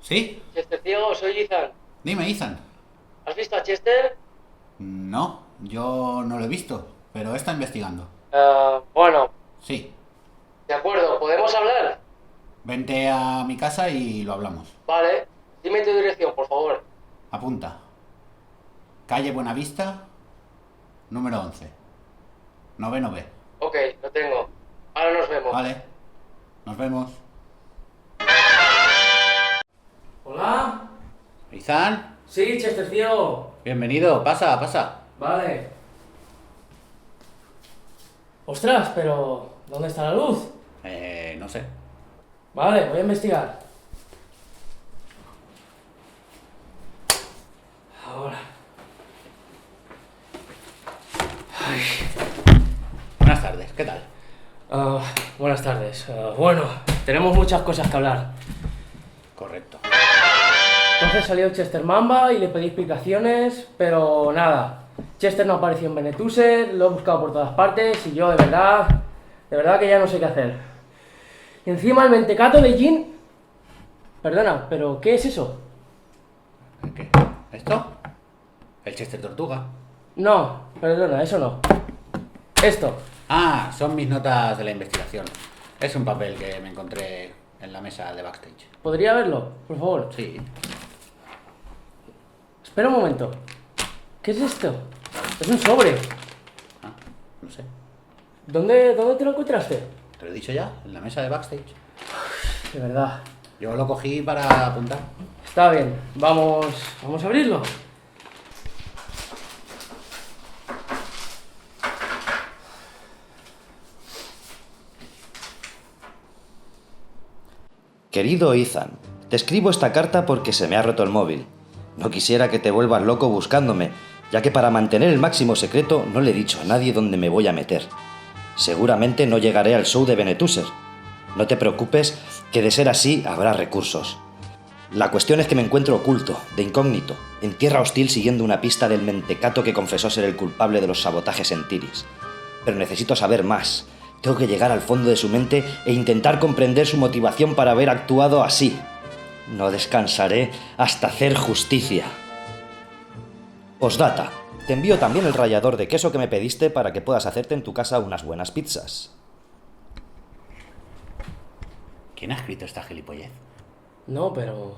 ¿Sí? Chester Ciego, soy Ethan. Dime, Ethan. ¿Has visto a Chester? No, yo no lo he visto, pero está investigando. Bueno, Sí. de acuerdo, ¿podemos hablar? Vente a mi casa y lo hablamos. Vale, dime tu dirección, por favor. Apunta. Calle Buenavista, número 11. Noveno B. Ok, lo tengo. Ahora nos vemos. Vale. Nos vemos. ¿Hola? Ethan, Sí, Chester Ciego. bienvenido. Pasa, pasa. Vale. Ostras, pero ¿dónde está la luz? No sé. Vale, voy a investigar. Ahora. Buenas tardes, ¿qué tal? Buenas tardes. Bueno, tenemos muchas cosas que hablar. Correcto. Entonces salió Chester Mamba y le pedí explicaciones, pero nada. Chester no apareció en Benetúser, lo he buscado por todas partes y yo de verdad que ya no sé qué hacer. Y encima el mentecato de Jin... Perdona, pero ¿qué es eso? ¿Qué? ¿Esto? El Chester Tortuga. No, perdona, eso no. Esto. Ah, son mis notas de la investigación. Es un papel que me encontré en la mesa de backstage. ¿Podría verlo, por favor? Sí. Espera un momento. ¿Qué es esto? Es un sobre. Ah, no sé. ¿Dónde te lo encontraste? ¿Te lo he dicho ya? En la mesa de backstage. De verdad. Yo lo cogí para apuntar. Está bien, vamos a abrirlo. Querido Ethan, te escribo esta carta porque se me ha roto el móvil. No quisiera que te vuelvas loco buscándome, ya que para mantener el máximo secreto no le he dicho a nadie dónde me voy a meter. Seguramente no llegaré al show de Benetúser. No te preocupes, que de ser así habrá recursos. La cuestión es que me encuentro oculto, de incógnito, en tierra hostil siguiendo una pista del mentecato que confesó ser el culpable de los sabotajes en Tiris. Pero necesito saber más. Tengo que llegar al fondo de su mente e intentar comprender su motivación para haber actuado así. No descansaré hasta hacer justicia. Postdata. Te envío también el rallador de queso que me pediste para que puedas hacerte en tu casa unas buenas pizzas. ¿Quién ha escrito esta gilipollez? No, pero